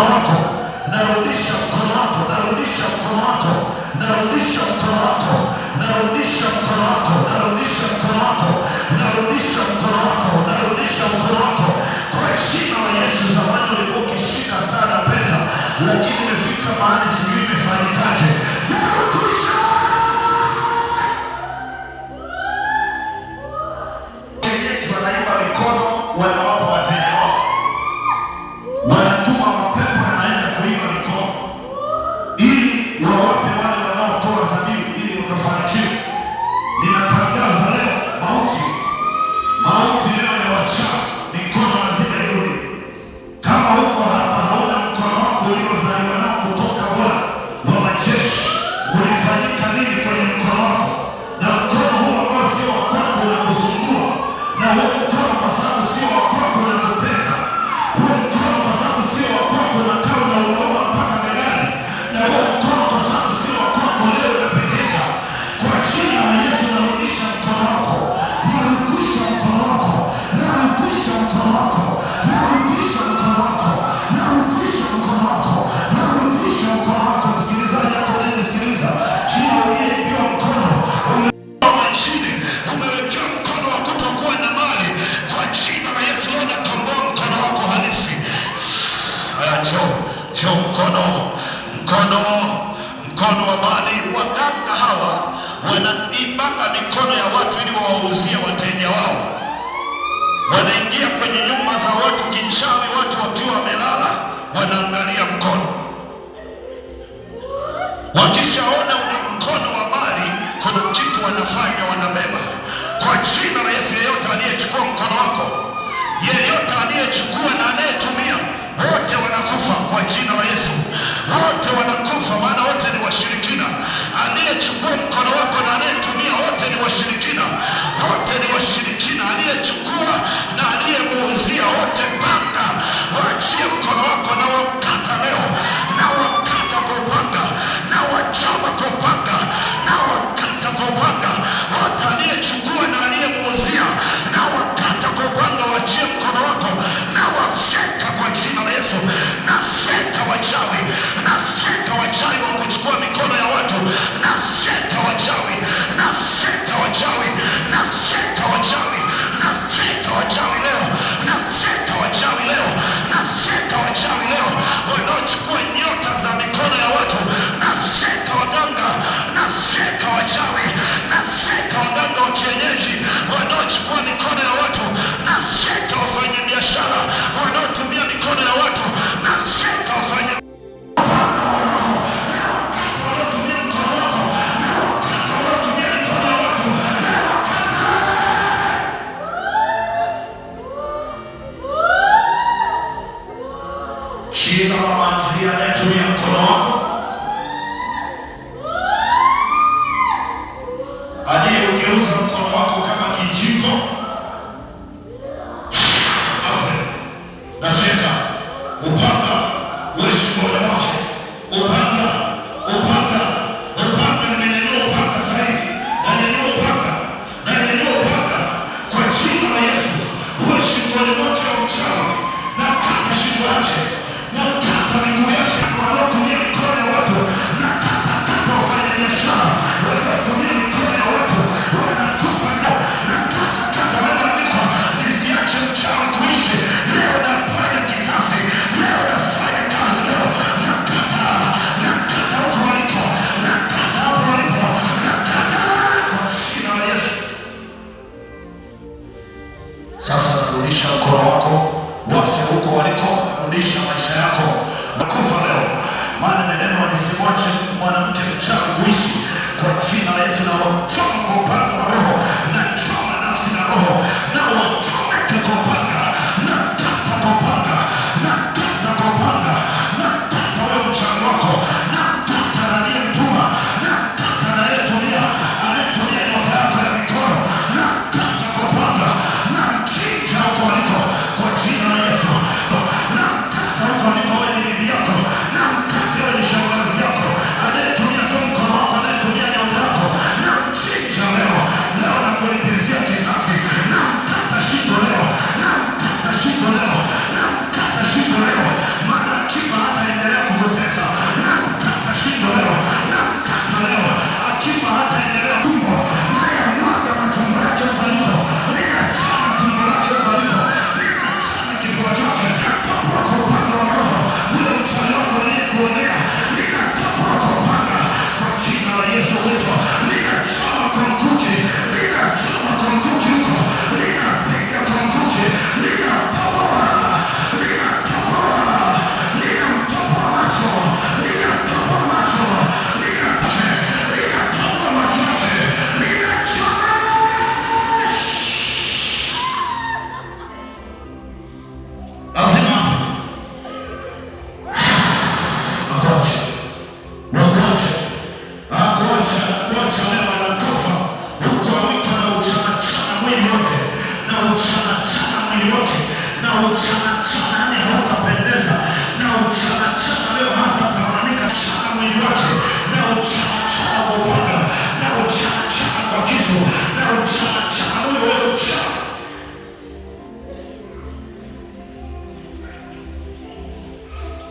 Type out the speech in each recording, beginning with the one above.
mkono wako, narudisha mkono wako, narudisha mkono wako, narudisha mkono wako, narudisha mkono wako, narudisha mkono wako, narudisha mkono wako, narudisha mkono wako kwa jina la Yesu. Zamani ulikuwa ukishika sana pesa, lakini imefika mahali sijui imefanyikaje. Narudisha wenyeji wanaiba mikono, wanawapa wateja wao, wanatuma mapepo yanaenda kuiba mikono ili wawape wale wanaotoa zabibu ili wakafanikiwe. Ninatangaza leo mauti, mauti leo ya wachawi, mikono lazima irudi. Kama uko hapa hauna mkono wako uliozaliwa nao kutoka Bwana wa majeshi, ulifanyika nini kwenye mkono wako? Na mkono huu ambao sio wa kwako unakusumbua, na huo mkono kwa sababu sio wa kwako unakutesa, huo mkono kwa sababu sio wa kwako unakaa unauma mpaka begani, na huo mkono kwa sababu sio wa kwako leo unapekecha. Kwa jina la Yesu narudisha mkono wako, narudisha mkono wako, narudisha mkono wako, narudisha mkono wako, narudisha mkono wako, narudisha mkono wako. Msikilizaji hapo unanisikiliza, kila uliyepewa mkono umeoma chini, umewekewa mkono wa kutokuwa na mali, kwa jina la Yesu nakomboa mkono wako halisi. Njoo mkono wa mali. Waganga hawa wanaibaka mikono ya watu ili wawauzie wateja wao. Wanaingia kwenye nyumba za watu kichawi, watu wakiwa wamelala, wanaangalia mkono. Wakishaona una mkono wa mali, kuna kitu wanafanya, wanabeba. Kwa jina la Yesu, yeyote aliyechukua mkono wako, yeyote aliyechukua na anayetumia, wote wanakufa kwa jina la Yesu. Wote wanakufa, maana wote ni washirikina. Aliyechukua mkono wako na anayetumia, wote ni washirikina, wote ni washirikina. Aliyechukua na aliyemuuzia, wote panga, waachie mkono wako na wakata leo, na wakata kwa upanga, na wachoma kwa upanga, na wakata kwa upanga. Wote aliyechukua na aliyemuuzia, na wakata kwa upanga, waachie mkono wako na wafyeka kwa jina la Yesu. Nafyeka wachawi, nafyeka wachawi wa kuchukua mikono ya watu, nafyeka wachawi, nafyeka wachawi, nafyeka wachawi, nafyeka wachawi leo, nafyeka wachawi leo, nafyeka wachawi leo wanaochukua nyota za mikono ya watu, nafyeka waganga, nafyeka wachawi, nafyeka waganga wa kienyeji wanaochukua mikono ya watu, nafyeka wafanyabiashara wanaotumia mikono ya watu, nafyeka wafanya kila mama ntilia anayetumia mkono wako, aliyeugeuza mkono wako kama kijiko, nafyeka upanga uwe shingoni mwake, upanga, upanga, upanga. Nimenyanyua upanga sahihi, nanyanyua upanga, nanyanyua upanga kwa jina la Yesu, uwe shingoni mwake wa mchawi, na kata shingo yake, na kata miguu yake, wanaotumia mikono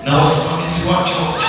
na wasimamizi wake wa